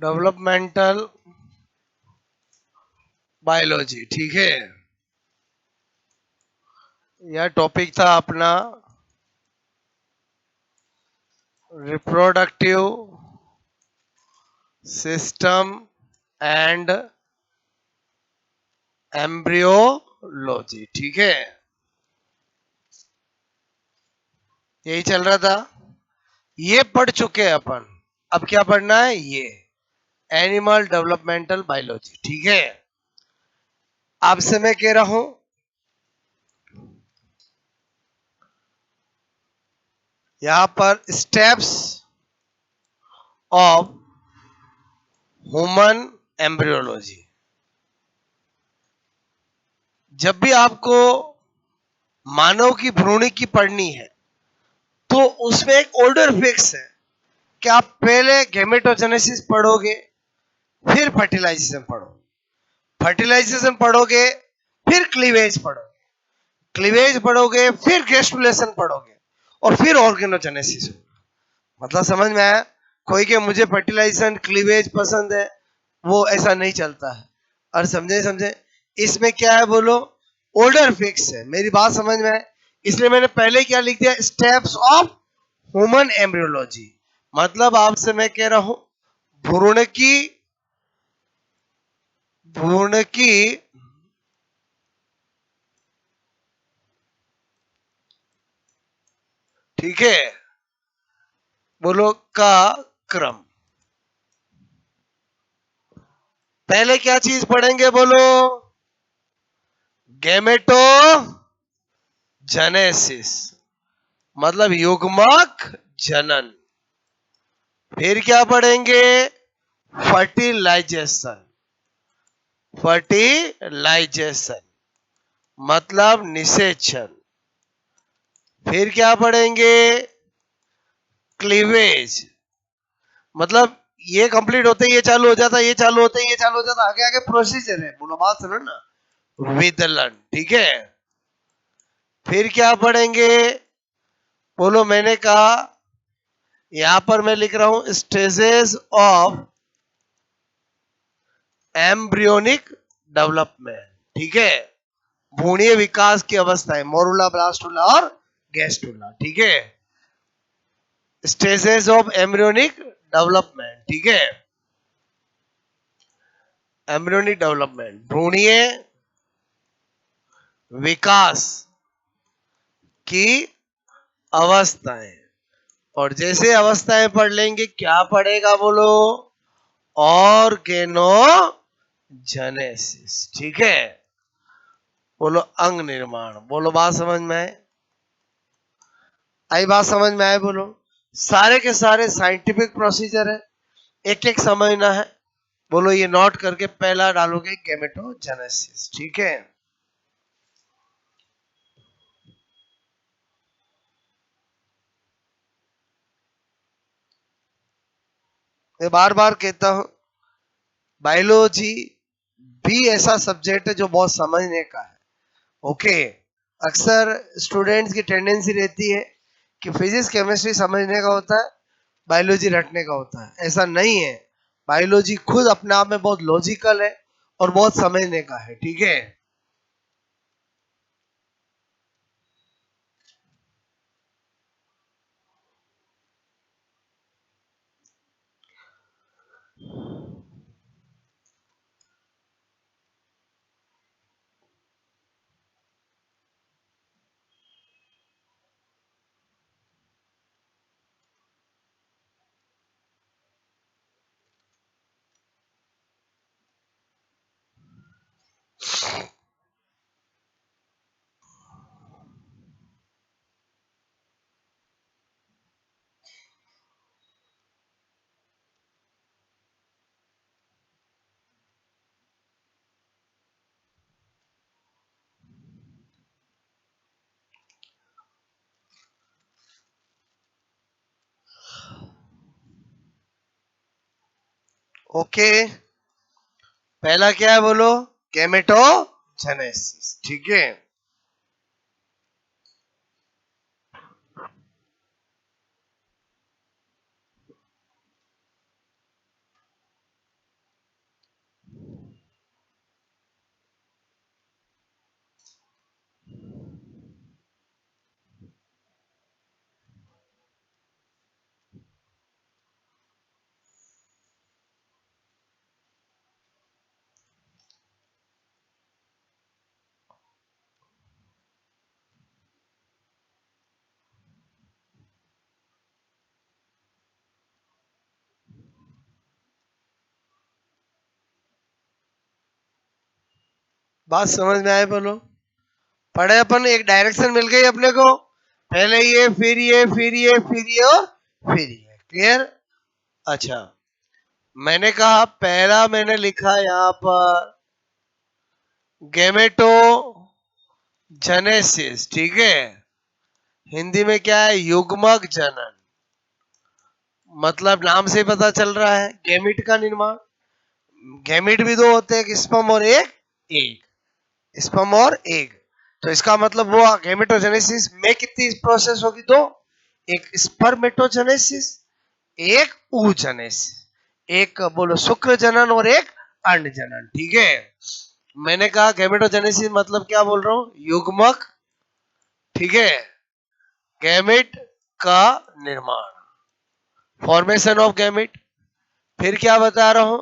Developmental biology, ठीक है। यह टॉपिक था अपना रिप्रोडक्टिव सिस्टम एंड एम्ब्रियोलॉजी, ठीक है। यही चल रहा था, ये पढ़ चुके हैं अपन। अब क्या पढ़ना है, ये एनिमल डेवलपमेंटल बायोलॉजी, ठीक है। आपसे मैं कह रहा हूं, यहां पर स्टेप्स ऑफ ह्यूमन एम्ब्रियोलॉजी। जब भी आपको मानव की भ्रूण की पढ़नी है तो उसमें एक ऑर्डर फिक्स है कि आप पहले गेमेटोजेनेसिस पढ़ोगे, फिर फर्टिलाइजेशन पढ़ोगे, फर्टिलाइजेशन पढ़ोगे, फिर क्लीवेज पढ़ोगे, क्लीवेज पढ़ोगे, फिर गेस्टुलेशन पढ़ोगे, और फिर ऑर्गेनोजेनेसिस होगा। मतलब समझ में आया? कोई के मुझे फर्टिलाइजेशन क्लीवेज पसंद है, वो ऐसा नहीं चलता है। और समझे समझे इसमें क्या है, बोलो, ऑर्डर फिक्स है। मेरी बात समझ में आए? इसलिए मैंने पहले क्या लिख दिया, स्टेप्स ऑफ ह्यूमन एम्ब्रियोलॉजी। मतलब आपसे मैं कह रहा हूं, भ्रूण की भ्रूण की ठीक है, बोलो, का क्रम। पहले क्या चीज पढ़ेंगे, बोलो, गैमेटोजेनेसिस, मतलब युग्मक जनन। फिर क्या पढ़ेंगे, फर्टिलाइजेशन, फर्टिलाइजेशन मतलब निषेचन। फिर क्या पढ़ेंगे, क्लीवेज, मतलब ये कंप्लीट होते ही ये चालू हो जाता, ये चालू होते ही ये चालू हो जाता, आगे आगे प्रोसीजर है, बोलो, बात सुनो ना, विदलन, ठीक है। फिर क्या पढ़ेंगे, बोलो, मैंने कहा यहां पर मैं लिख रहा हूं स्टेजेस ऑफ एम्ब्रियोनिक डेवलपमेंट, ठीक है। भ्रूणीय विकास की अवस्थाएं, मोरुला, ब्लास्टुला और गैस्टुला, ठीक है। स्टेजेस ऑफ एम्ब्रियोनिक डेवलपमेंट, ठीक है। एम्ब्रियोनिक डेवलपमेंट, भ्रूणीय विकास की अवस्थाएं। और जैसे अवस्थाएं पढ़ लेंगे, क्या पढ़ेगा, बोलो, ऑर्गेनोजेनेसिस, ठीक है। बोलो, अंग निर्माण। बोलो, बात समझ में आए? आई बात समझ में आए? बोलो, सारे के सारे साइंटिफिक प्रोसीजर है, एक एक समझना है। बोलो, ये नोट करके पहला डालोगे गैमेटोजेनेसिस, ठीक है। मैं बार बार कहता हूं, बायोलॉजी भी ऐसा सब्जेक्ट है जो बहुत समझने का है, ओके। अक्सर स्टूडेंट्स की टेंडेंसी रहती है कि फिजिक्स केमिस्ट्री समझने का होता है, बायोलॉजी रटने का होता है। ऐसा नहीं है, बायोलॉजी खुद अपने आप में बहुत लॉजिकल है और बहुत समझने का है, ठीक है। ओके, पहला क्या है, बोलो, गैमेटोजेनेसिस, ठीक है। बात समझ में आए बोलो? पढ़े अपन, एक डायरेक्शन मिल गई अपने को, पहले ये फिर ये फिर ये फिर ये और फिर ये। क्लियर? अच्छा, मैंने कहा पहला मैंने लिखा यहां पर गेमेटो जेनेसिस, ठीक है। हिंदी में क्या है? युग्मक जनन। मतलब नाम से पता चल रहा है गैमिट का निर्माण। गैमिट भी दो होते हैं, एक स्पर्म और एक एग। स्पर्म और एग, तो इसका मतलब वो गैमेटोजेनेसिस में कितनी प्रोसेस होगी? दो, एक स्पर्मेटोजेनेसिस, एक oogenesis। एक बोलो शुक्र जनन और एक अंड जनन, ठीक है। मैंने कहा गैमेटोजेनेसिस मतलब क्या बोल रहा हूं? युग्मक, ठीक है, गैमेट का निर्माण, फॉर्मेशन ऑफ गैमेट। फिर क्या बता रहा हूं?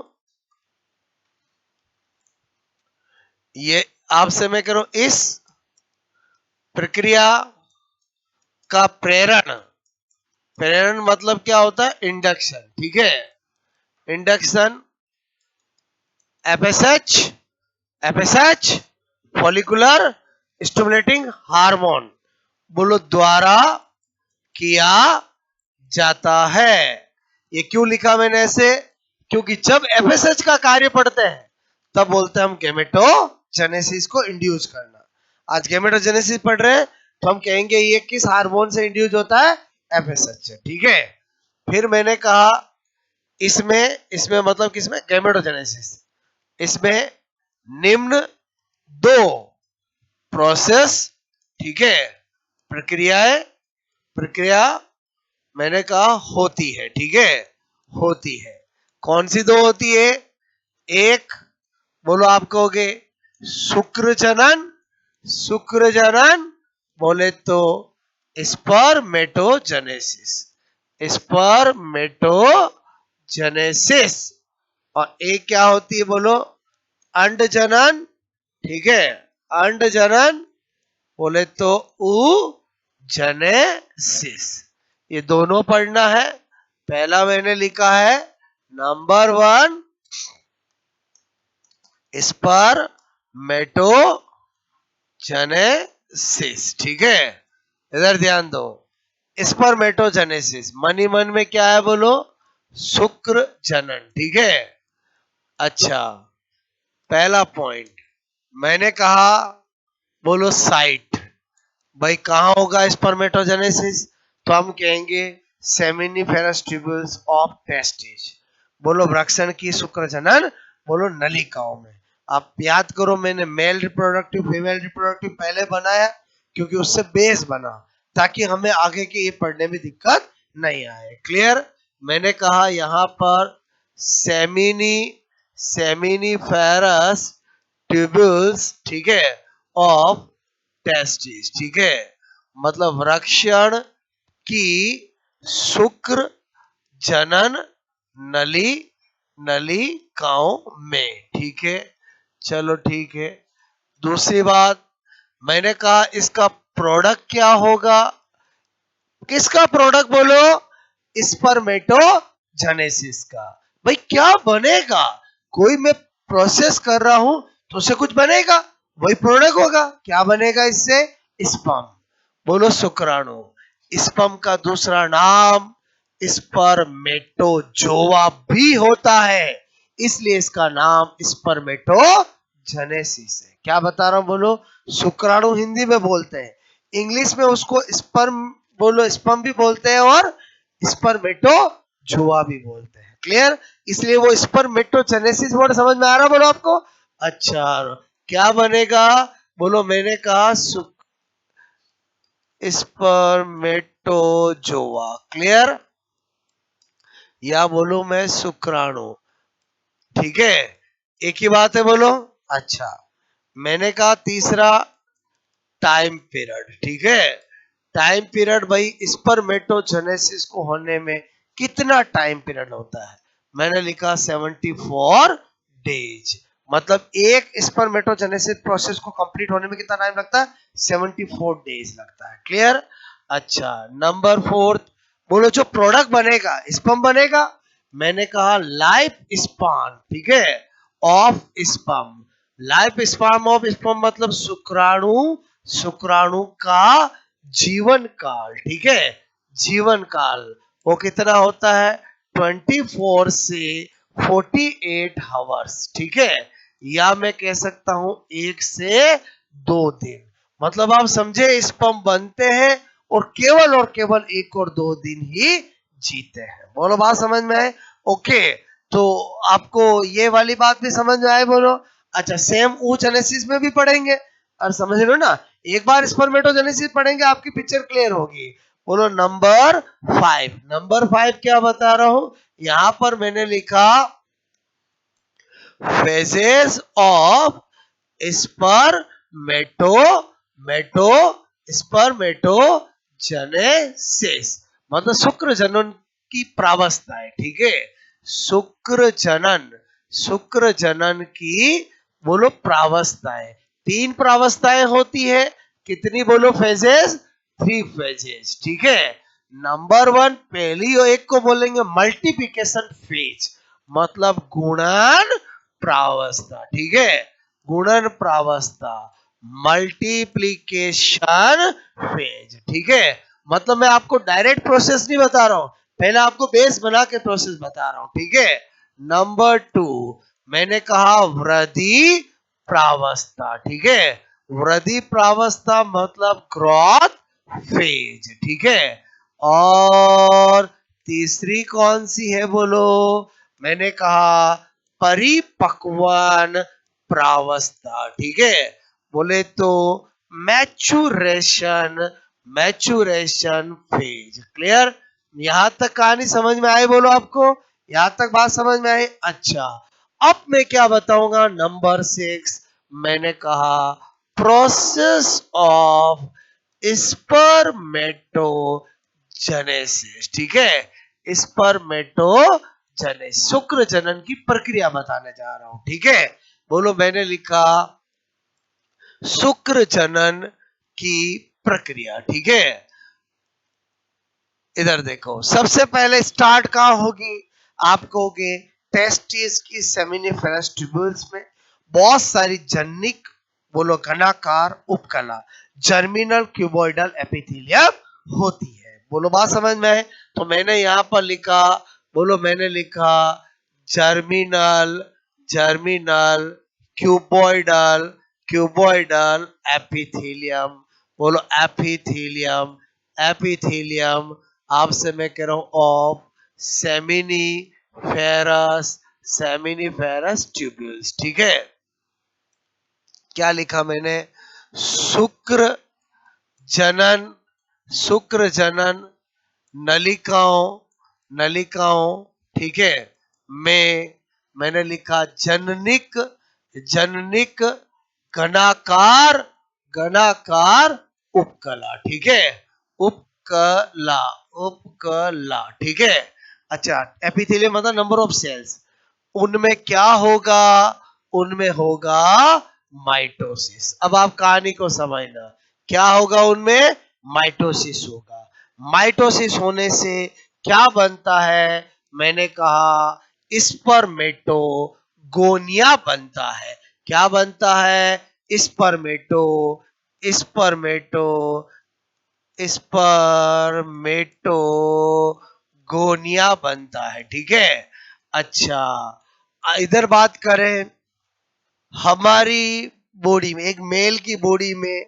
ये आपसे मैं करूं, इस प्रक्रिया का प्रेरण, प्रेरण मतलब क्या होता है? इंडक्शन, ठीक है। Induction, FSH, FSH follicular stimulating hormone बोलो द्वारा किया जाता है। ये क्यों लिखा मैंने ऐसे? क्योंकि जब एफएसएच का कार्य पढ़ते हैं तब बोलते हैं हम गैमेटोजेनेसिस को इंड्यूस करना। आज गैमेटोजेनेसिस पढ़ रहे हैं तो हम कहेंगे ये किस हार्मोन से इंड्यूस होता है? एफएसएच से, ठीक है। फिर मैंने कहा इसमें इसमें मतलब किसमें? गैमेटोजेनेसिस। इसमें निम्न दो प्रोसेस, ठीक है, प्रक्रियाएं, प्रक्रिया मैंने कहा होती है, ठीक है, होती है। कौन सी दो होती है? एक बोलो आप कहोगे शुक्र जनन, शुक्र जनन बोले तो स्पर्मेटोजेनेसिस, स्पर्मेटोजेनेसिस। और एक क्या होती है बोलो? अंड जनन, ठीक है, अंड जनन बोले तो oogenesis। ये दोनों पढ़ना है। पहला मैंने लिखा है नंबर 1 स्पर्मेटोजेनेसिस, ठीक है। इधर ध्यान दो, स्पर्मेटोजेनेसिस मनी मन में क्या है बोलो? शुक्र जनन, ठीक है। अच्छा, पहला पॉइंट मैंने कहा बोलो साइट, भाई कहां होगा स्पर्मेटोजेनेसिस? तो हम कहेंगे सेमिनिफेरस ट्यूब्यूल्स ऑफ टेस्टिस। बोलो वृक्षण की शुक्र जनन बोलो नलिकाओं में। आप याद करो मैंने मेल रिप्रोडक्टिव फीमेल रिप्रोडक्टिव पहले बनाया क्योंकि उससे बेस बना, ताकि हमें आगे के ये पढ़ने में दिक्कत नहीं आए। क्लियर? मैंने कहा यहां पर सेमिनी सेमिनिफेरस ट्यूब्यूल्स, ठीक है, ऑफ टेस्टिस, ठीक है, मतलब वृक्षण की शुक्र जनन नली नलिकाओं में, ठीक है। चलो ठीक है। दूसरी बात मैंने कहा इसका प्रोडक्ट क्या होगा? किसका प्रोडक्ट बोलो? स्पर्मेटोजेनेसिस का। भाई क्या बनेगा? कोई मैं प्रोसेस कर रहा हूं तो उससे कुछ बनेगा, वही प्रोडक्ट होगा। क्या बनेगा इससे? स्पर्म। बोलो शुक्राणु। स्पर्म का दूसरा नाम स्पर्मेटोजोआ भी होता है, इसलिए इसका नाम स्पर्मेटोजेनेसिस है। क्या बता रहा हूं बोलो? शुक्राणु हिंदी में बोलते हैं, इंग्लिश में उसको स्पर्म बोलो, स्पर्म भी बोलते हैं और स्पर्मेटोजोआ भी बोलते हैं। क्लियर? इसलिए वो स्पर्मेटोजेनेसिस वर्ड समझ में आ रहा बोलो आपको? अच्छा, क्या बनेगा बोलो? मैंने कहा स्पर्मेटोजोआ। क्लियर? या बोलो मैं शुक्राणु, ठीक है, एक ही बात है बोलो। अच्छा, मैंने कहा तीसरा टाइम पीरियड, ठीक है। टाइम पीरियड भाई स्पर्मेटोजेनेसिस को होने में कितना टाइम पीरियड होता है? मैंने लिखा 74 डेज। मतलब एक स्पर्मेटोजेनेसिस प्रोसेस को कंप्लीट होने में कितना टाइम लगता है? 74 डेज लगता है। क्लियर? अच्छा, नंबर 4 बोलो जो प्रोडक्ट बनेगा, स्पर्म बनेगा। मैंने कहा लाइफ स्पान, ठीक है, of sperm life span of sperm मतलब शुक्राणु, शुक्राणु का जीवन काल, ठीक है, जीवन काल वो कितना होता है 24 से 48 आवर्स, ठीक है, या मैं कह सकता हूं 1 से 2 दिन, मतलब आप समझे स्पर्म बनते हैं और केवल 1 और 2 दिन ही जीते हैं। बोलो बात समझ में आए? ओके, तो आपको ये वाली बात भी समझ में आए? बोलो। अच्छा, सेम oogenesis में भी पढ़ेंगे और समझ लो ना, एक बार स्पर्मेटोजेनेसिस पढ़ेंगे आपकी पिक्चर क्लियर होगी। बोलो नंबर 5। नंबर 5 क्या बता रहा हूं, यहां पर मैंने लिखा फेजेस ऑफ स्पर्मेटो मेटो स्पर्मेटोजेनेसिस, मतलब शुक्र जनन की प्रावस्थाएं, ठीक है, शुक्र जनन, शुक्र जनन की बोलो प्रावस्थाएं। 3 प्रावस्थाएं होती है, कितनी बोलो फेजेस? 3 फेजेस, ठीक है। नंबर 1 पहली एक को बोलेंगे मल्टीप्लिकेशन फेज, मतलब गुणन प्रावस्था, ठीक है, गुणन प्रावस्था, मल्टीप्लीकेशन फेज, ठीक है। मतलब मैं आपको डायरेक्ट प्रोसेस नहीं बता रहा हूं, पहले आपको बेस बना के प्रोसेस बता रहा हूं, ठीक है। नंबर 2 मैंने कहा वृद्धि प्रावस्था, ठीक है, वृद्धि प्रावस्था मतलब ग्रोथ फेज, ठीक है। और तीसरी कौन सी है बोलो, मैंने कहा परिपक्वन प्रावस्था, ठीक है, बोले तो मैचुरेशन, मैचुरेशन फेज। क्लियर? यहां तक कहानी समझ में आई? बोलो आपको यहां तक बात समझ में आई? अच्छा, अब मैं क्या बताऊंगा, नंबर 6 मैंने कहा प्रोसेस ऑफ स्पर्मेटोजेनेसिस, ठीक है, स्पर्मेटोजेनेसिस, शुक्र जनन की प्रक्रिया बताने जा रहा हूं, ठीक है। बोलो, मैंने लिखा शुक्र जनन की प्रक्रिया, ठीक है। इधर देखो, सबसे पहले स्टार्ट कहां होगी, आप कहोगे टेस्टिस की सेमिनिफेरस ट्यूब्यूल्स में बहुत सारी जनिक बोलो घनाकार उपकला जर्मिनल क्यूबॉइडल एपिथेलियम होती है। बोलो बात समझ में है? तो मैंने यहां पर लिखा, बोलो मैंने लिखा germinal, germinal cuboidal, cuboidal epithelium, बोलो एपिथेलियम, एपिथेलियम आपसे मैं कह रहा हूं ऑफ सेमिनिफेरस, सेमिनिफेरस ट्यूब्यूल्स, ठीक है। क्या लिखा मैंने, शुक्र जनन, शुक्र जनन नलिकाओं, नलिकाओं, ठीक है, में मैंने लिखा जननिक, जननिक घनाकार, घनाकार उपकला, ठीक है, उपकला, उपकला, ठीक है। अच्छा, एपिथेलियम मतलब नंबर ऑफ सेल्स, उनमें क्या होगा, उनमें होगा माइटोसिस। अब आप कहानी को समझना, क्या होगा उनमें, माइटोसिस होगा। माइटोसिस होने से क्या बनता है, मैंने कहा स्पर्मेटो गोनिया बनता है। क्या बनता है, स्पर्मेटो, स्पर्मेटो, स्पर्मेटोगोनिया बनता है, ठीक है। अच्छा, इधर बात करें, हमारी बॉडी में, एक मेल की बॉडी में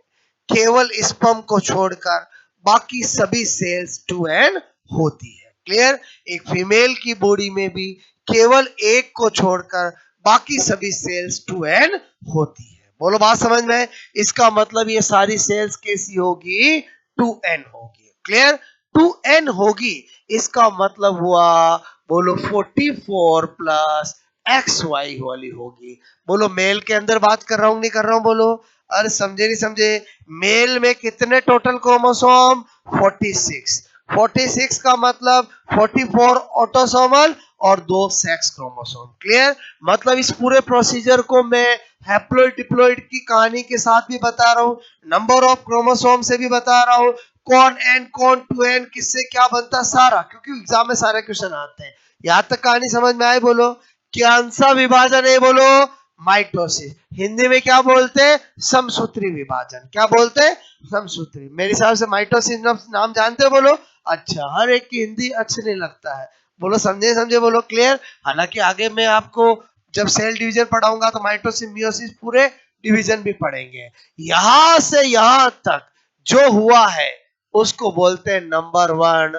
केवल स्पर्म को छोड़कर बाकी सभी सेल्स 2n होती है। क्लियर? एक फीमेल की बॉडी में भी केवल एक को छोड़कर बाकी सभी सेल्स 2n होती है। बोलो बात समझ में? इसका मतलब ये सारी सेल्स कैसी होगी, 2n होगी। क्लियर? 2n होगी, इसका मतलब हुआ बोलो 44 प्लस XY वाली होगी। बोलो मेल के अंदर बात कर रहा हूं नहीं कर रहा हूं, बोलो। अरे समझे नहीं समझे? मेल में कितने टोटल क्रोमोसोम, 46। 46 का मतलब 44 ऑटोसोमल और 2 सेक्स क्रोमोसोम। क्लियर? मतलब इस पूरे प्रोसीजर को मैं हैप्लोइड डिप्लोइड की कहानी के साथ भी बता रहा हूं, नंबर ऑफ क्रोमोसोम से भी बता रहा हूं, कौन एन कौन 2n किससे क्या बनता, सारा, क्योंकि एग्जाम में सारे क्वेश्चन आते हैं। यहां तक कहानी समझ में आए? बोलो। कौन सा विभाजन है, बोलो, माइटोसिस। हिंदी में क्या बोलते हैं? समसूत्री विभाजन। क्या बोलते हैं? समसूत्री। मेरे हिसाब से माइटोसिस नाम जानते हो? बोलो। अच्छा, हर एक की हिंदी अच्छी नहीं लगता है। बोलो समझे समझे, बोलो क्लियर। हालांकि आगे मैं आपको जब सेल डिवीजन पढ़ाऊंगा तो माइटोसिस मियोसिस पूरे डिवीजन भी पढ़ेंगे। यहां से यहां तक जो हुआ है उसको बोलते हैं नंबर 1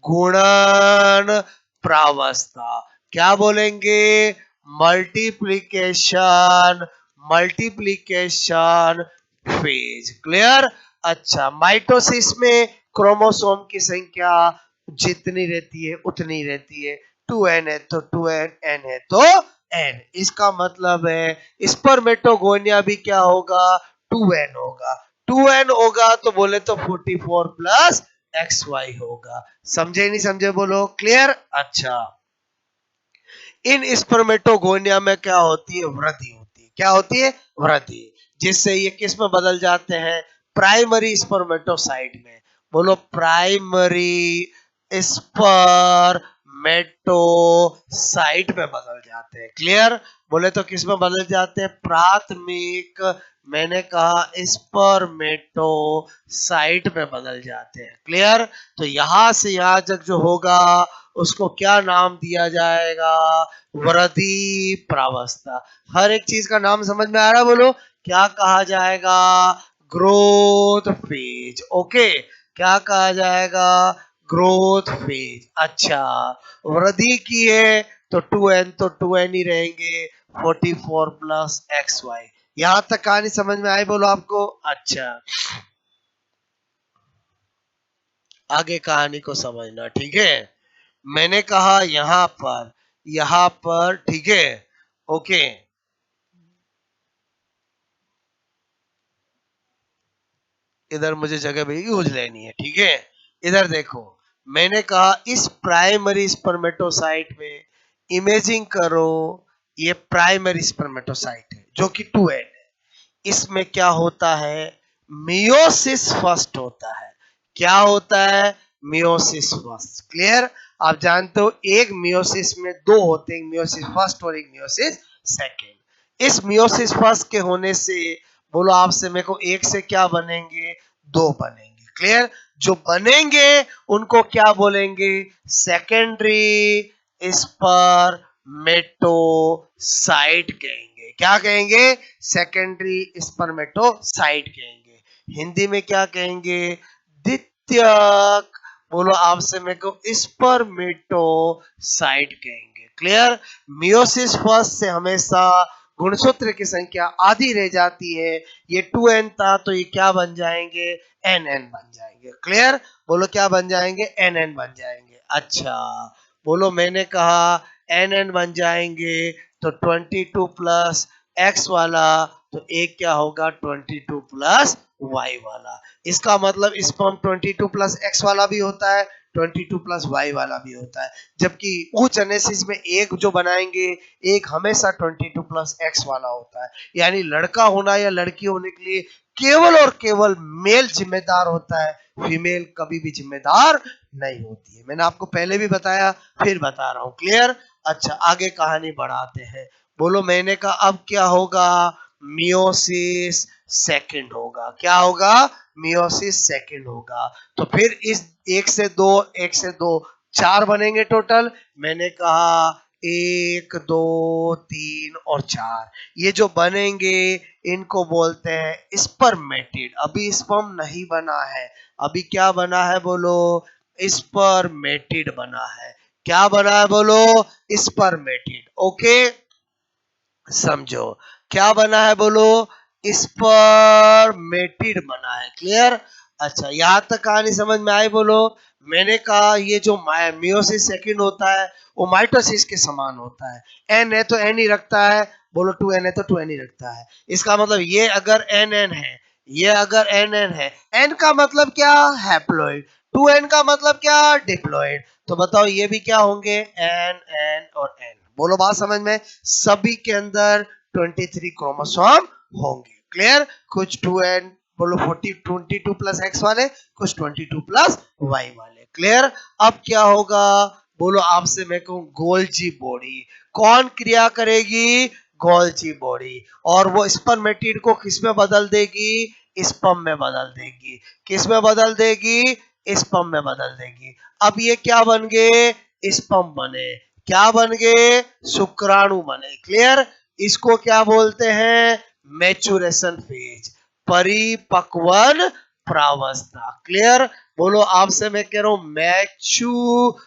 गुणन प्रावस्था। क्या बोलेंगे? Multiplication, multiplication phase. क्लियर। अच्छा, माइटोसिस में क्रोमोसोम की संख्या जितनी रहती है उतनी रहती है। 2n है तो 2n, n है तो n। इसका मतलब है स्पर्मेटोगोनिया भी क्या होगा? 2n होगा। 2n होगा तो बोले तो 44 प्लस XY होगा। समझे नहीं समझे, बोलो क्लियर। अच्छा, इन स्पर्मेटोगोनिया में क्या होती है? वृद्धि होती है। क्या होती है? वृद्धि। जिससे ये किस में बदल जाते हैं? प्राइमरी स्पर्मेटोसाइट में। बोलो प्राइमरी स्पर्मेटोसाइट में बदल जाते हैं। क्लियर। बोले तो किस में बदल जाते हैं? प्राथमिक, मैंने कहा स्पर्मेटोसाइट में बदल जाते हैं। क्लियर। तो यहां से यहां तक जो होगा उसको क्या नाम दिया जाएगा? वृद्धि प्रावस्था। हर एक चीज का नाम समझ में आ रहा है? बोलो क्या कहा जाएगा? Growth phase. ओके, क्या कहा जाएगा? Growth phase. अच्छा, वृद्धि की है तो 2n तो 2n ही रहेंगे। 44 प्लस XY। यहां तक कहानी समझ में आई? बोलो आपको। अच्छा, आगे कहानी को समझना। ठीक है, मैंने कहा यहां पर ठीक है। ओके, इधर मुझे जगह भी यूज लेनी है। ठीक है, इधर देखो, मैंने कहा इस प्राइमरी स्पर्मेटोसाइट में इमेजिंग करो, ये प्राइमरी स्पर्मेटोसाइट है जो कि 2n है। इसमें क्या होता है? मियोसिस फर्स्ट होता है। क्या होता है? Meiosis first. क्लियर। आप जानते हो एक मियोसिस में दो होते हैं, मियोसिस फर्स्ट और एक मियोसिस सेकेंड। इस मियोसिस फर्स्ट के होने से बोलो आपसे मेरे को एक से क्या बनेंगे? दो बनेंगे। क्लियर। जो बनेंगे उनको क्या बोलेंगे? सेकेंडरी स्पर्मेटोसाइट कहेंगे। क्या कहेंगे? सेकेंडरी स्पर्मेटोसाइट कहेंगे। हिंदी में क्या कहेंगे? द्वितीयक। बोलो आपसे मेरे को स्पर्मेटोसाइट कहेंगे। क्लियर। मियोसिस फर्स्ट से हमेशा गुणसूत्र की संख्या आधी रह जाती है। ये 2n था तो ये क्या बन जाएंगे? nn बन जाएंगे। क्लियर। बोलो क्या बन जाएंगे? nn बन जाएंगे। अच्छा, बोलो मैंने कहा nn बन जाएंगे तो 22 प्लस x वाला तो एक क्या होगा? 22 प्लस y वाला। इसका मतलब स्पर्म 22 प्लस x वाला भी होता है, 22 प्लस y वाला भी होता है। जबकि उच्च एनेसिस में एक जो बनाएंगे, एक हमेशा 22 प्लस x वाला होता है। यानी लड़का होना या लड़की होने के लिए केवल और केवल मेल जिम्मेदार होता है, फीमेल कभी भी जिम्मेदार नहीं होती है। मैंने आपको पहले भी बताया, फिर बता रहा हूं। क्लियर। अच्छा, आगे कहानी बढ़ाते हैं। बोलो मैंने कहा अब क्या होगा? मियोसिस सेकंड होगा। क्या होगा? मियोसिस सेकंड होगा। तो फिर इस एक से दो चार बनेंगे टोटल। मैंने कहा एक दो तीन और चार, ये जो बनेंगे इनको बोलते हैं स्पर्मेटिड। अभी स्पर्म नहीं बना है, अभी क्या बना है? बोलो स्पर्मेटिड बना है। क्या बना है? बोलो स्पर्मेटिड। ओके, समझो क्या बना है? बोलो स्पर्मेटिड बना है। क्लियर। अच्छा, यहां तक कहानी समझ में आई? बोलो। मैंने कहा ये जो मियोसिस सेकंड होता है वो माइटोसिस के समान होता है। एन है तो एन ही रखता है। बोलो 2n है तो 2n ही रखता है। इसका मतलब ये अगर nn है, ये अगर nn है, n का मतलब क्या? हैप्लॉइड। 2n का मतलब क्या? डिप्लॉइड। तो बताओ ये भी क्या होंगे? n n और n। बोलो बात समझ में। सभी के अंदर 23 क्रोमोसोम होंगे। क्लियर। कुछ 2n, बोलो 22 प्लस x वाले, कुछ 22 प्लस y वाले। क्लियर। अब क्या होगा? बोलो आपसे मैं कहूं गोल्जी बॉडी। कौन क्रिया करेगी? गोल्जी बॉडी, और वो स्पर्मेटिड को किस में बदल देगी? स्पर्म में बदल देगी। किस में बदल देगी? स्पर्म में बदल देगी। अब ये क्या बन गए? स्पर्म बने। क्या बन गए? शुक्राणु बने। क्लियर? इसको क्या बोलते हैं? मैच्योरेशन फेज, परिपक्वन प्रावस्था। क्लियर? बोलो, आपसे मैं कह रहा हूं मैच्योरेशन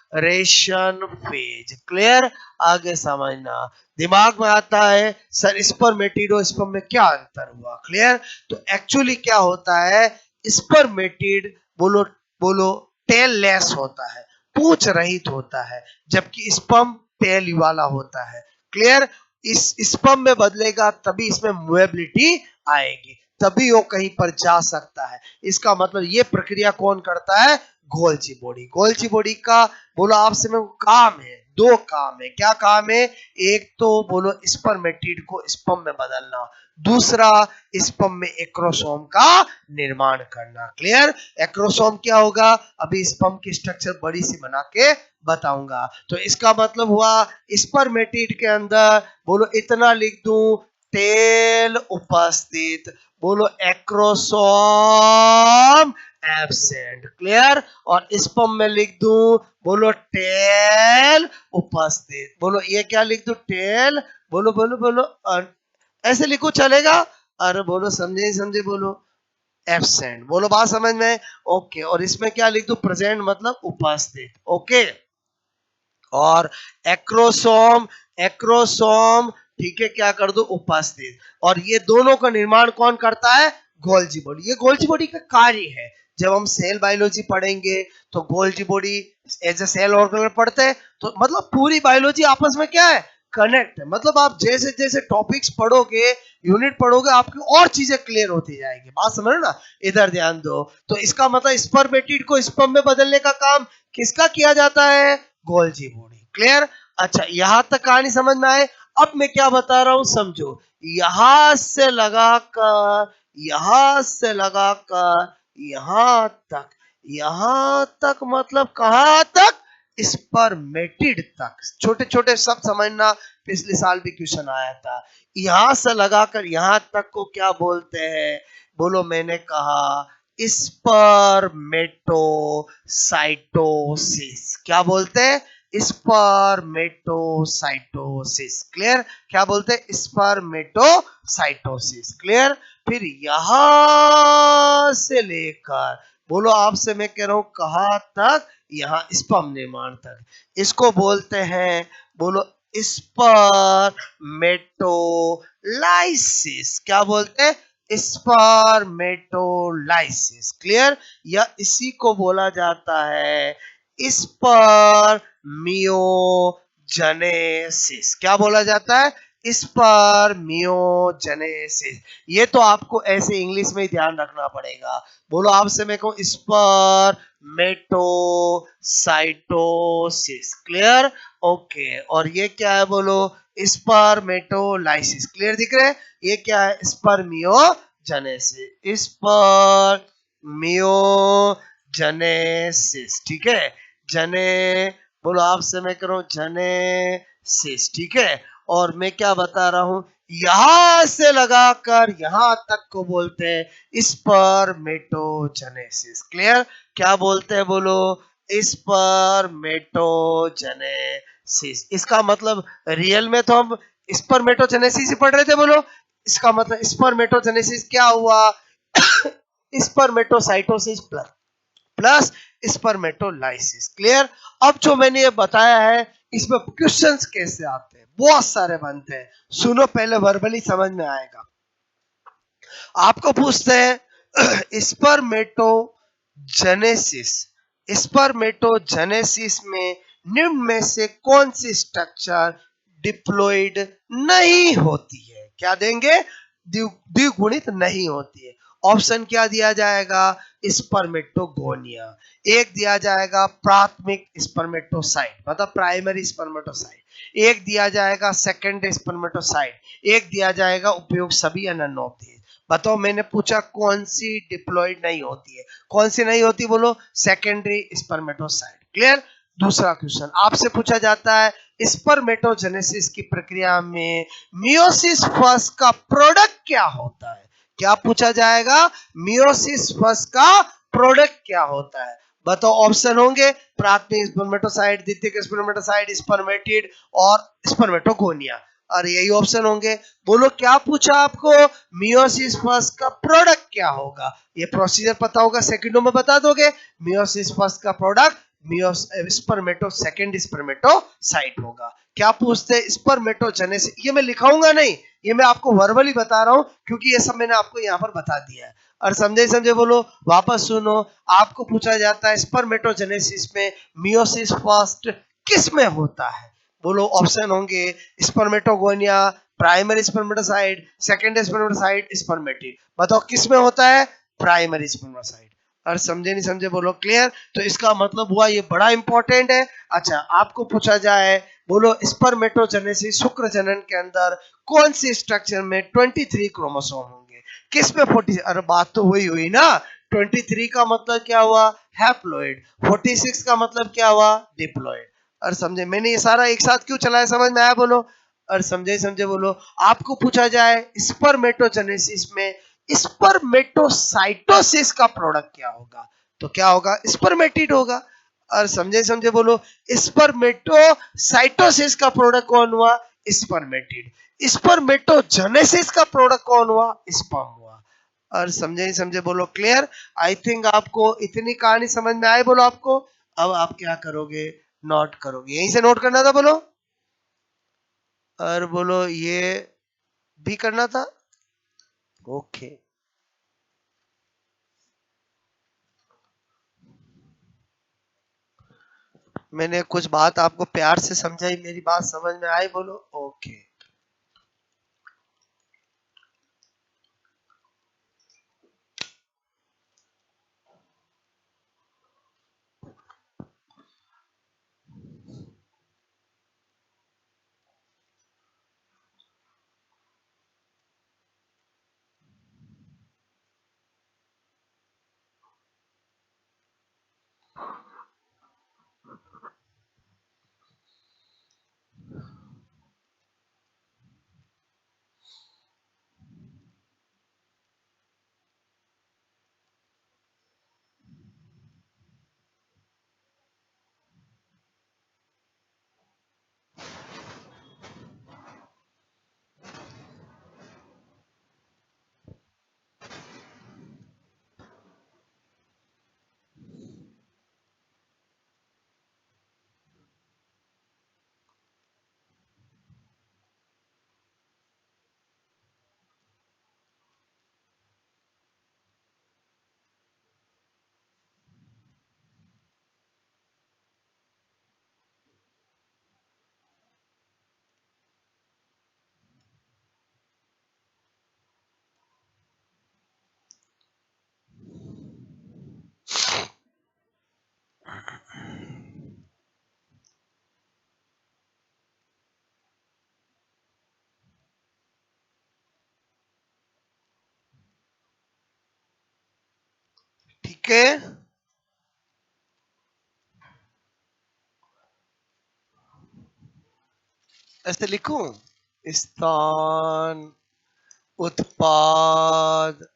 फेज। क्लियर? आगे समझना। दिमाग में आता है सर स्पर्मेटिड और स्पर्म में क्या अंतर हुआ? क्लियर? तो एक्चुअली क्या होता है, स्पर्मेटिड बोलो बोलो टेल लेस होता है, पूंछ रहित होता है, जबकि स्पर्म टेल वाला होता है। क्लियर? इस स्पर्म में बदलेगा तभी इसमें मूवेबिलिटी आएगी, तभी वो कहीं पर जा सकता है। इसका मतलब ये प्रक्रिया कौन करता है? Golgi body. गोल्जी बॉडी का बोलो आपसे में काम है, दो काम है। क्या काम है? एक तो बोलो स्पर्मेटिड को स्पर्म में बदलना, दूसरा स्पर्म में एक्रोसोम का निर्माण करना। क्लियर? एक्रोसोम क्या होगा? अभी स्पर्म की स्ट्रक्चर बड़ी सी बना के बताऊंगा। तो इसका मतलब हुआ स्पर्मेटिड के अंदर बोलो इतना लिख दूं, टेल उपस्थित, बोलो एक्रोसोम एब्सेंट। क्लियर? और स्पर्म में लिख दूं, बोलो टेल उपस्थित। बोलो ये क्या लिख दूं? टेल, बोलो बोलो बोलो, ऐसे लिखो चलेगा? अरे बोलो, समझे समझे? बोलो एब्सेंट। बोलो बात समझ में? ओके। और इसमें क्या लिख दूं? प्रेजेंट मतलब उपस्थित। ओके। और एक्रोसोम, एक्रोसोम ठीक है, क्या कर दो? उपस्थित। और ये दोनों का निर्माण कौन करता है? Golgi body. ये गोल्जी बॉडी का कार्य है। जब हम सेल बायोलॉजी पढ़ेंगे तो Golgi body as a cell organelle पढ़ते हैं, तो मतलब पूरी बायोलॉजी आपस में क्या है? कनेक्ट है। मतलब आप जैसे जैसे टॉपिक्स पढ़ोगे, यूनिट पढ़ोगे, आपकी और चीजें क्लियर होती जाएगी। बात समझ ना? इधर ध्यान दो। तो इसका मतलब स्पर्मेटिड को स्पर्म में बदलने का काम किसका किया जाता है? Golgi body. क्लियर? अच्छा, यहां तक कहानी समझ में आए? अब मैं क्या बता रहा हूं समझो। यहां से लगाकर, यहां से लगाकर यहां तक मतलब कहां तक? स्पर्मेटिड तक। छोटे छोटे सब समझना, पिछले साल भी क्वेश्चन आया था। यहां से लगाकर यहां तक को क्या बोलते हैं? बोलो, मैंने कहा स्पर्मेटोसाइटोसिस। क्या बोलते हैं? स्पर्मेटोसाइटोसिस। क्लियर? क्या बोलते हैं? स्पर्मेटोसाइटोसिस। क्लियर? फिर यहां से लेकर, बोलो आपसे मैं कह रहा हूं कहां तक? यहां स्पर्म निर्माण तक। इसको बोलते हैं, बोलो स्पर्मेटोलाइसिस। क्या बोलते हैं? स्पर्मेटोलाइसिस। क्लियर? या इसी को बोला जाता है स्पर्मियोजेनेसिस। क्या बोला जाता है? स्पर्मियोजेनेसिस। ये तो आपको ऐसे इंग्लिश में ही ध्यान रखना पड़ेगा। बोलो आपसे मैं कहूं स्पर्मेटोसाइटोसिस। क्लियर? ओके। और ये क्या है? बोलो स्पर्मेटोलाइसिस। क्लियर दिख रहे हैं? ये क्या है? स्पर्मियोजेनेसिस। स्पर्मियोजेनेसिस। ठीक है? जने, बोलो आपसे मैं करूं जेनेसिस। ठीक है? और मैं क्या बता रहा हूं, यहां से लगाकर यहां तक को बोलते हैं स्पर्मेटोजेनेसिस। क्लियर? क्या बोलते हैं? बोलो स्पर्मेटोजेनेसिस। इसका मतलब रियल में तो हम स्पर्मेटोजेनेसिस ही पढ़ रहे थे। बोलो इसका मतलब स्पर्मेटोजेनेसिस क्या हुआ? स्पर्मेटोसाइटोसिस प्लस प्लस स्पर्मेटोलाइसिस। क्लियर? अब जो मैंने ये बताया है, इसमें क्वेश्चंस कैसे आते हैं? बहुत सारे बनते हैं। सुनो, पहले वर्बली समझ में आएगा। आपको पूछते हैं स्पर्मेटोजेनेसिस, स्पर्मेटोजेनेसिस में निम्न में से कौन सी स्ट्रक्चर डिप्लॉयड नहीं होती है? क्या देंगे? द्विगुणित नहीं होती है। ऑप्शन क्या दिया जाएगा? स्पर्मेटोगोनिया। एक दिया जाएगा प्राथमिक स्पर्मेटोसाइट, मतलब प्राइमरी स्पर्मेटोसाइट। एक दिया जाएगा सेकेंडरी स्पर्मेटोसाइट। एक दिया जाएगा उपयोग सभी या नन होती है। बताओ, मैंने पूछा कौन सी डिप्लॉयड नहीं होती है? कौन सी नहीं होती? बोलो सेकेंडरी स्पर्मेटोसाइट। क्लियर? दूसरा क्वेश्चन आपसे पूछा जाता है स्पर्मेटोजेनेसिस की प्रक्रिया में मियोसिस फर्स्ट का प्रोडक्ट क्या होता है? क्या पूछा जाएगा? मियोसिस फर्स्ट का प्रोडक्ट क्या होता है? बताओ, ऑप्शन होंगे प्राथमिक स्पर्मेटोसाइट, द्वितीयक स्पर्मेटोसाइट, स्पर्मेटिड और स्पर्मेटोगोनिया। और यही ऑप्शन होंगे। बोलो क्या पूछा आपको? मियोसिस फर्स्ट का प्रोडक्ट क्या होगा? ये प्रोसीजर पता होगा, सेकंडों में बता दोगे। मियोसिस फर्स्ट का प्रोडक्ट स्पर्मेटो सेकंड स्पर्मेटोसाइट होगा। क्या पूछते? स्पर्मेटोजेनेसिस। ये मैं लिखाऊंगा नहीं, ये मैं आपको वर्बली बता रहा हूं, क्योंकि ये सब मैंने आपको यहाँ पर बता दिया है। और समझे समझे बोलो, वापस सुनो। आपको पूछा जाता है स्पर्मेटोजेनेसिस में मियोसिस फर्स्ट किस में होता है? बोलो, ऑप्शन होंगे spermatogonia, primary spermatocyte, secondary spermatocyte, spermatid. बताओ किस में होता है? Primary spermatocyte. और समझे नहीं समझे बोलो क्लियर। तो इसका मतलब हुआ ये बड़ा इंपॉर्टेंट है। अच्छा, आपको पूछा जाए, बोलो स्पर्मेटोजेनेसिस शुक्र जनन के अंदर कौन सी स्ट्रक्चर में 23 क्रोमोसोम होंगे? किस में 40? अरे बात तो वही हुई ना। 23 का मतलब क्या हुआ? हैप्लॉइड। 46 का मतलब क्या हुआ? डिप्लॉइड। और समझे मैंने ये सारा एक साथ क्यों चलाया? समझ में आया बोलो? और समझे समझे बोलो। आपको पूछा जाए स्पर्मेटोजेनेसिस में स्पर्मेटोसाइटोसिस का प्रोडक्ट क्या होगा? तो क्या होगा? स्पर्मेटिड होगा। और समझे समझे बोलो, स्पर्मेटोसाइटोसिस का प्रोडक्ट कौन हुआ? स्पर्मेटिड। स्पर्मेटोजेनेसिस का प्रोडक्ट कौन हुआ? स्पर्म हुआ। और समझे समझे बोलो क्लियर। आई थिंक आपको इतनी कहानी समझ में आए बोलो आपको। अब आप क्या करोगे? नोट करोगे। यहीं से नोट करना था बोलो। और बोलो ये भी करना था। ओके। मैंने कुछ बात आपको प्यार से समझाई, मेरी बात समझ में आई बोलो। ओके। ठीक है, ऐसे लिखूं। स्थान, उत्पाद,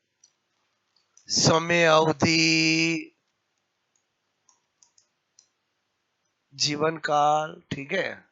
समय अवधि, जीवन काल। ठीक है।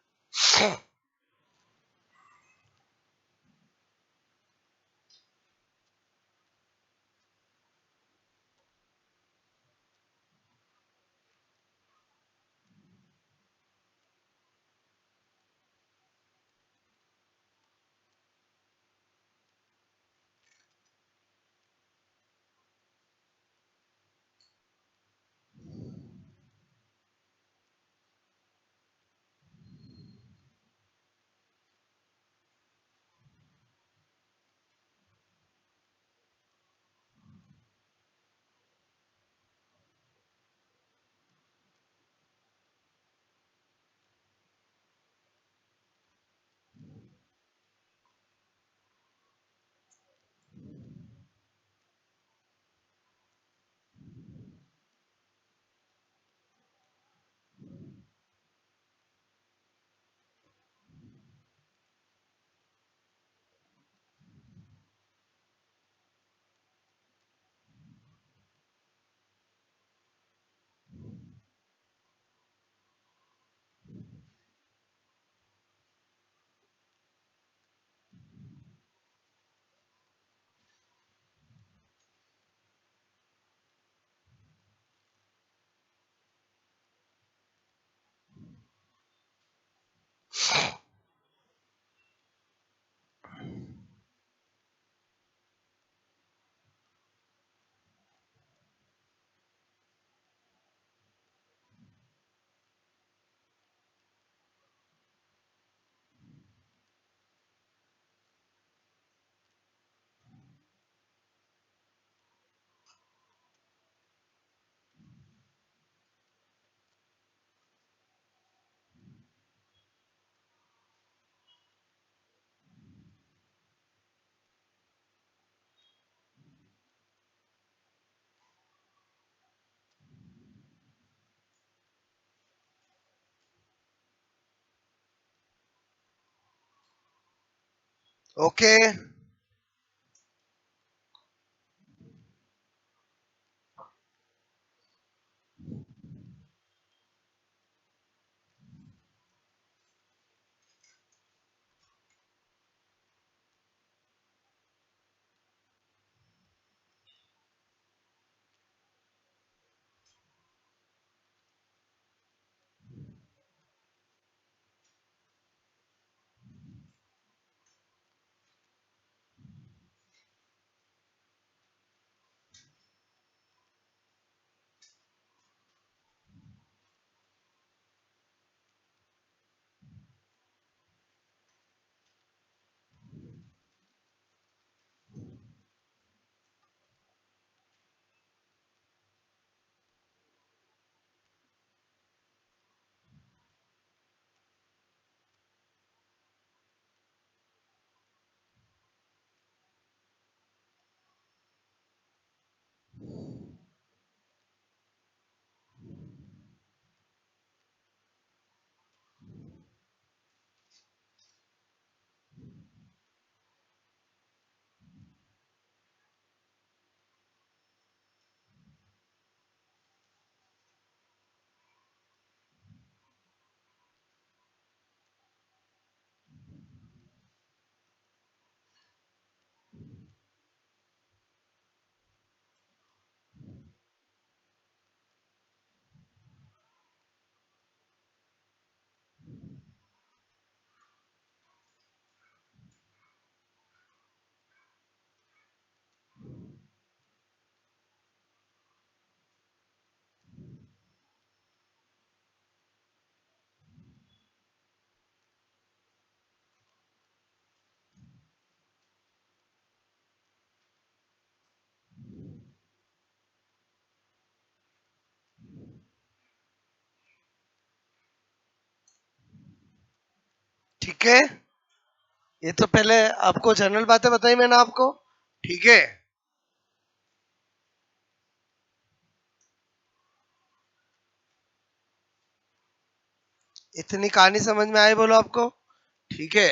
ओके, ठीक है। ये तो पहले आपको जनरल बातें बताई मैंने आपको, ठीक है। इतनी कहानी समझ में आई बोलो आपको, ठीक है।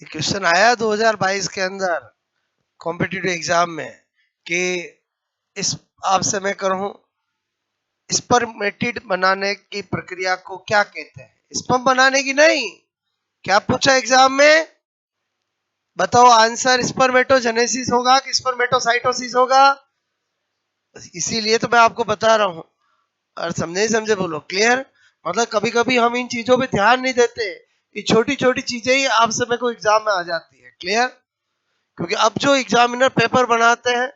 ये क्वेश्चन आया 2022 के अंदर कॉम्पिटिटिव एग्जाम में कि इस आपसे मैं कहूं स्पर्मेटिड बनाने की प्रक्रिया को क्या कहते हैं। स्पर्म बनाने की नहीं, क्या पूछा एग्जाम में, बताओ आंसर। स्पर्मेटोजेनेसिस होगा कि स्पर्मेटोसाइटोसिस होगा? इसीलिए तो मैं आपको बता रहा हूं, और समझे समझे बोलो, क्लियर। मतलब कभी कभी हम इन चीजों पे ध्यान नहीं देते, ये छोटी छोटी चीजें ही आप समय को एग्जाम में आ जाती है, क्लियर। क्योंकि अब जो एग्जामिनर पेपर बनाते हैं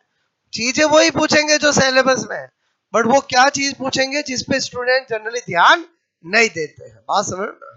चीजें वही पूछेंगे जो सिलेबस में है, बट वो क्या चीज पूछेंगे जिसपे स्टूडेंट जनरली ध्यान नहीं देते हैं। बात समझ ना?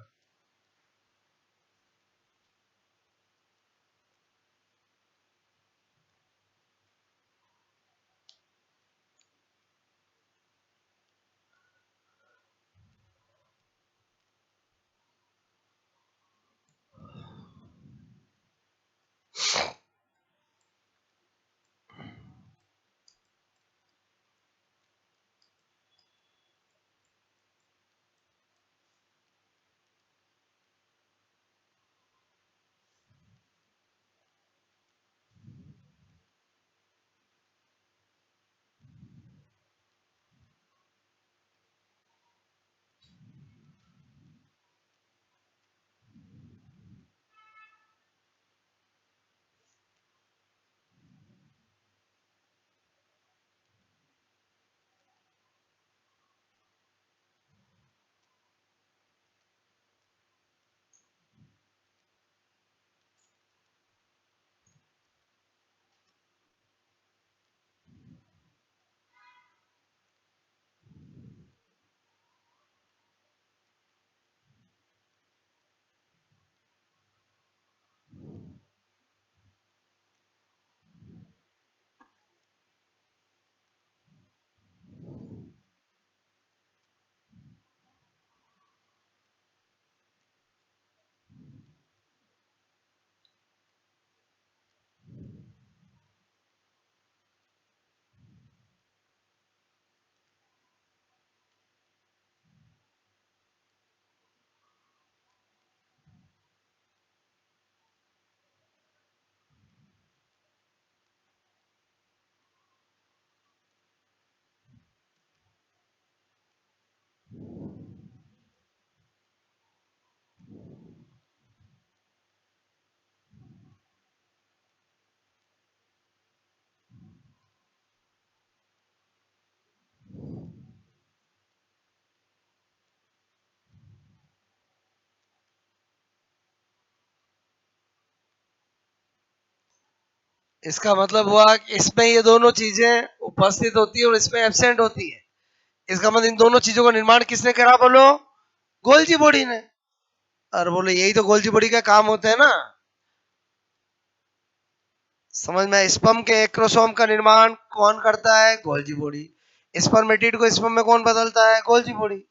इसका मतलब हुआ कि इसमें ये दोनों चीजें उपस्थित होती है और इसमें एब्सेंट होती है। इसका मतलब इन दोनों चीजों का निर्माण किसने करा बोलो? गोल्जी बॉडी ने। और बोलो यही तो गोल्जी बॉडी का काम होता है ना। समझ में? स्पर्म के एक्रोसोम का निर्माण कौन करता है? Golgi body. स्पर्मेटिड को स्पर्म में कौन बदलता है? Golgi body.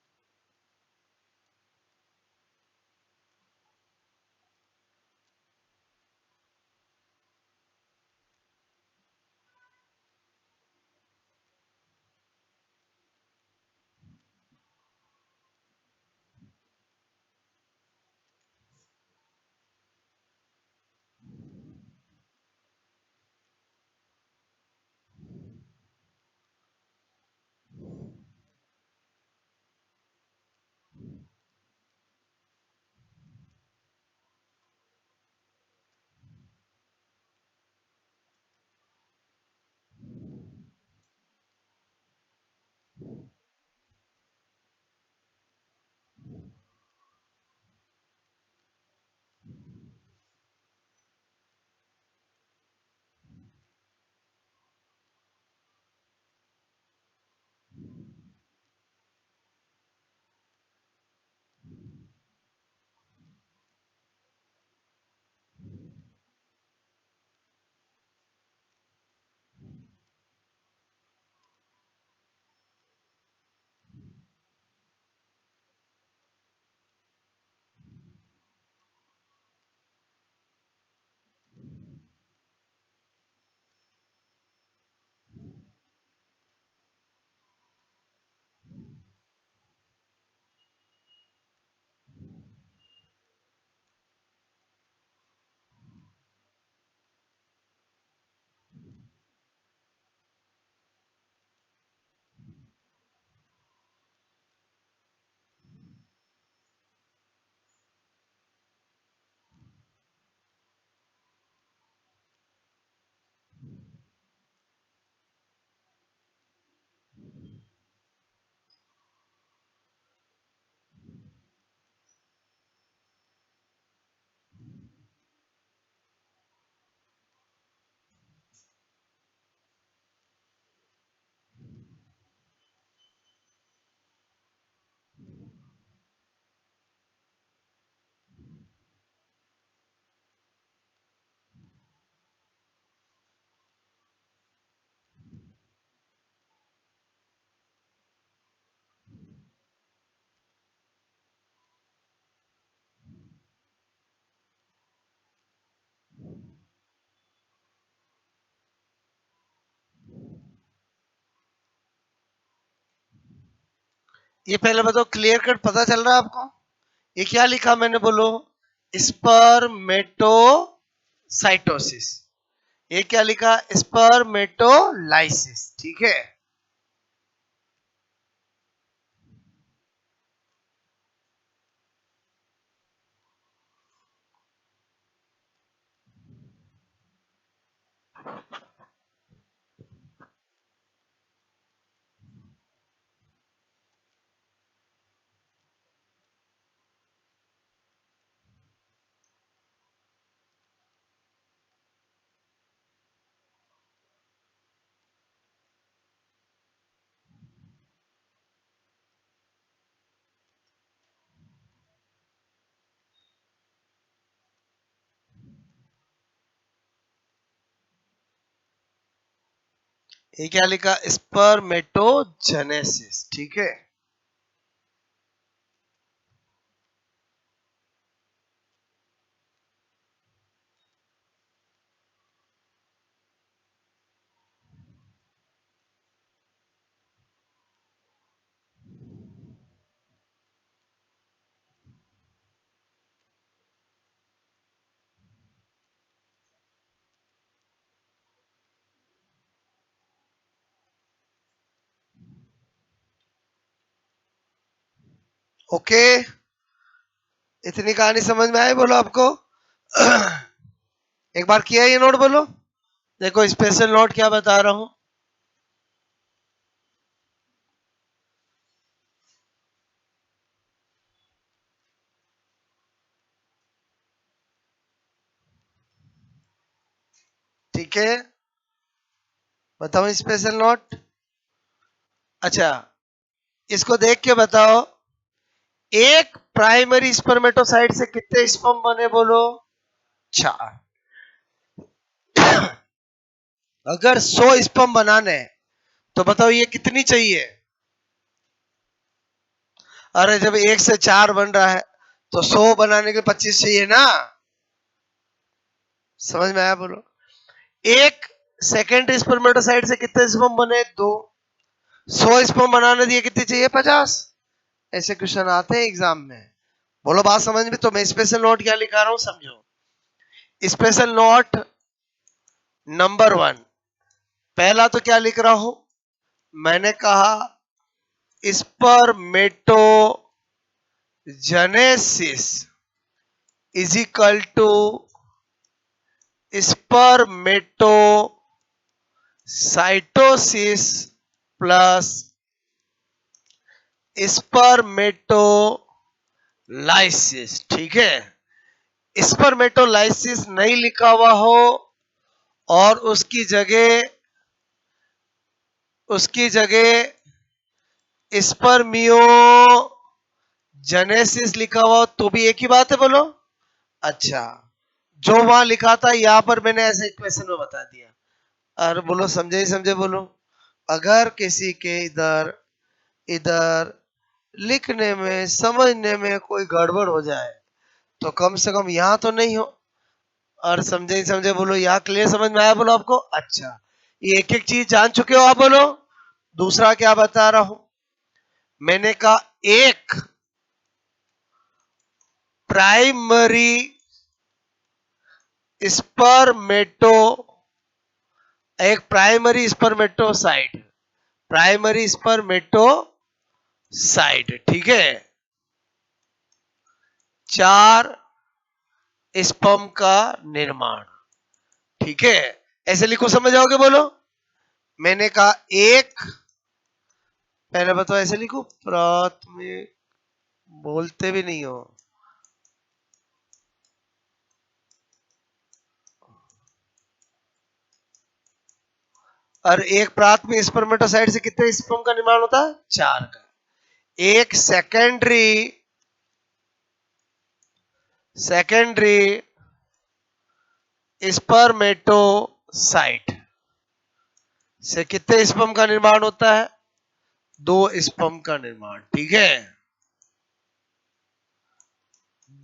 ये पहले बताओ, क्लियर कट पता चल रहा है आपको? ये क्या लिखा मैंने बोलो? स्पर्मेटोसाइटोसिस। ये क्या लिखा? स्पर्मेटोलाइसिस। ठीक है। ये क्या लिखा? स्पर्मेटोजेनेसिस। ठीक है। ओके, इतनी कहानी समझ में आई बोलो आपको? एक बार किया ये नोट बोलो। देखो स्पेशल नोट क्या बता रहा हूं। ठीक है, बताओ स्पेशल नोट। अच्छा, इसको देख के बताओ, एक प्राइमरी स्पर्मेटोसाइट से कितने स्पर्म बने बोलो? 4। अगर 100 स्पर्म बनाने हैं तो बताओ ये कितनी चाहिए? अरे जब 1 से 4 बन रहा है तो 100 बनाने के 25 चाहिए ना। समझ में आया बोलो? एक सेकेंडरी स्पर्मेटोसाइट से कितने स्पर्म बने? 2। 100 स्पर्म बनाने दिए, कितनी चाहिए? 50। ऐसे क्वेश्चन आते हैं एग्जाम में। बोलो बात समझ में? तो मैं स्पेशल नोट क्या लिखा रहा हूं समझो। स्पेशल नोट नंबर 1, पहला तो क्या लिख रहा हूं, मैंने कहा spermatogenesis is equal to spermatocytosis plus spermatolysis. ठीक है, स्पर्मेटोलाइसिस नहीं लिखा हुआ हो और उसकी जगह स्पर्मियोजेनेसिस लिखा हुआ हो तो भी एक ही बात है बोलो। अच्छा, जो वहां लिखा था यहां पर मैंने ऐसे इक्वेशन में बता दिया। और बोलो समझे ही समझे बोलो। अगर किसी के इधर इधर लिखने में समझने में कोई गड़बड़ हो जाए तो कम से कम यहाँ तो नहीं हो। और समझे ही समझे बोलो, यहाँ क्लियर समझ में आया बोलो आपको? अच्छा, ये एक एक चीज जान चुके हो आप बोलो। दूसरा क्या बता रहा हूं, मैंने कहा प्राइमरी स्पर्मेटो एक प्राइमरी स्पर्मेटोसाइट, प्राइमरी स्पर्मेटोसाइट, ठीक है, 4 स्पर्म का निर्माण। ठीक है, ऐसे लिखो, समझ जाओगे बोलो। मैंने कहा पहले बताओ ऐसे लिखो, प्राथमिक, बोलते भी नहीं हो। और एक प्राथमिक स्पर्मेटोसाइट से कितने स्पर्म का निर्माण होता है? 4 का। एक सेकेंडरी स्पर्मेटोसाइट से कितने स्पर्म का निर्माण होता है? 2 स्पर्म का निर्माण। ठीक है,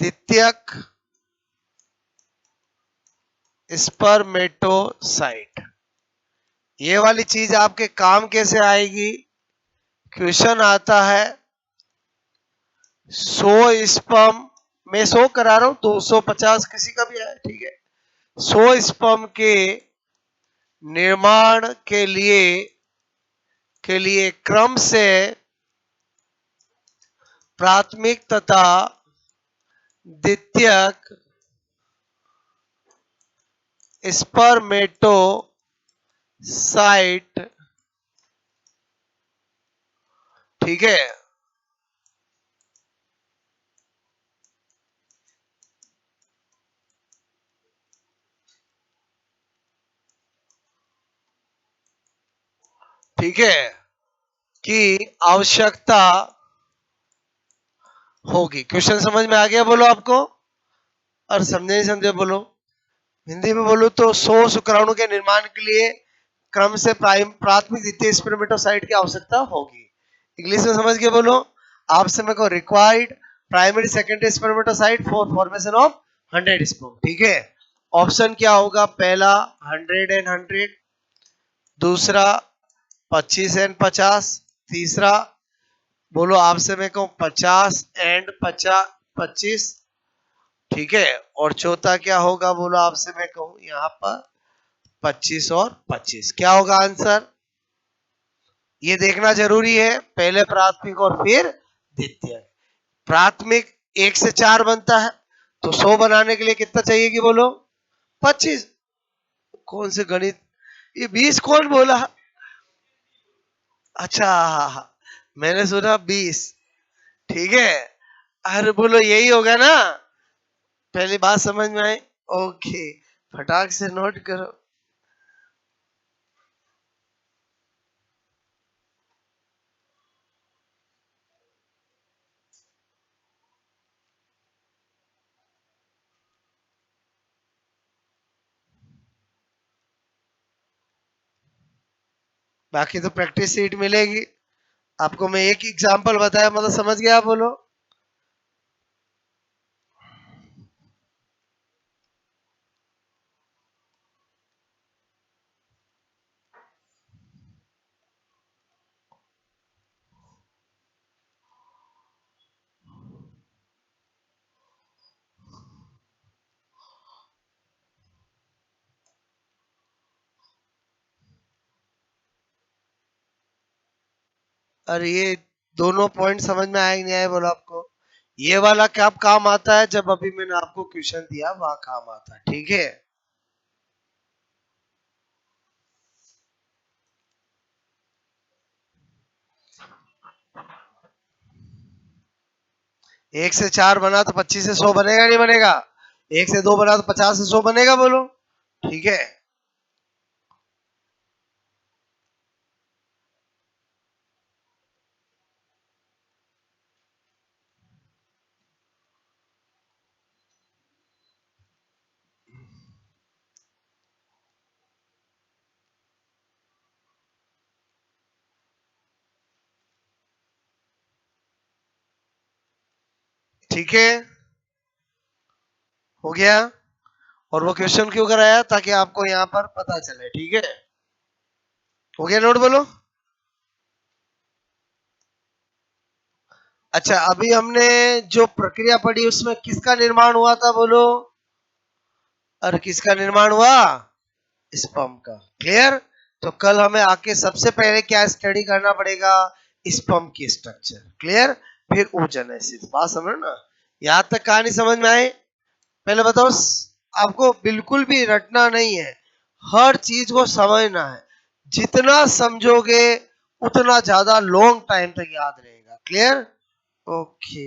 द्वितीयक स्पर्मेटोसाइट, ये वाली चीज आपके काम कैसे आएगी? क्वेश्चन आता है 100 स्पर्म, मैं 100 करा रहा हूं, 250 किसी का भी है, ठीक है। 100 स्पर्म के निर्माण के लिए क्रम से प्राथमिक तथा द्वितीयक स्पर्मेटोसाइट, ठीक है, ठीक है, की आवश्यकता होगी। क्वेश्चन समझ में आ गया बोलो आपको? और समझे नहीं समझे बोलो? हिंदी में बोलो तो 100 शुक्राणु के निर्माण के लिए क्रम से प्राथमिक द्वितीय स्पर्मेटोसाइट की आवश्यकता होगी। इंग्लिश में समझ के बोलो, आपसे मेरे को required primary secondary spermatocyte for formation of 100 sperm. ठीक है, ऑप्शन क्या होगा? पहला 100 एंड 100, दूसरा 25 एंड 50, तीसरा बोलो आपसे मैं कहूं 50 एंड 25, ठीक है, और चौथा क्या होगा बोलो आपसे मैं कहूं यहाँ पर 25 और 25। क्या होगा आंसर? ये देखना जरूरी है, पहले प्राथमिक और फिर द्वितीय। प्राथमिक 1 से 4 बनता है तो 100 बनाने के लिए कितना चाहिए कि बोलो? 25। कौन से गणित, ये 20 कौन बोला? अच्छा, हाँ हाँ, मैंने सुना 20। ठीक है, अरे बोलो यही होगा ना? पहली बात समझ में आई? ओके, फटाक से नोट करो। बाकी तो प्रैक्टिस सीट मिलेगी आपको। मैं एक एग्जांपल बताया, मतलब समझ गया आप बोलो। और ये दोनों पॉइंट समझ में आया कि नहीं आया बोलो आपको? ये वाला क्या काम आता है, जब अभी मैंने आपको क्वेश्चन दिया वहां काम आता है, ठीक है। एक से चार बना तो 25 से 100 बनेगा नहीं बनेगा? एक से दो बना तो 50 से 100 बनेगा, बोलो। ठीक है। ठीक है, हो गया। और वो क्वेश्चन क्यों कराया? ताकि आपको यहाँ पर पता चले, ठीक है। हो गया नोट, बोलो। अच्छा, अभी हमने जो प्रक्रिया पढ़ी उसमें किसका निर्माण हुआ था, बोलो। और किसका निर्माण हुआ? स्पर्म का। क्लियर? तो कल हमें आके सबसे पहले क्या स्टडी करना पड़ेगा? स्पर्म की स्ट्रक्चर। क्लियर? फिर oogenesis। बात समझ ना? यहां तक कहानी समझ में आई? पहले बताओ, आपको बिल्कुल भी रटना नहीं है, हर चीज को समझना है। जितना समझोगे उतना ज्यादा लॉन्ग टाइम तक याद रहेगा। क्लियर? ओके।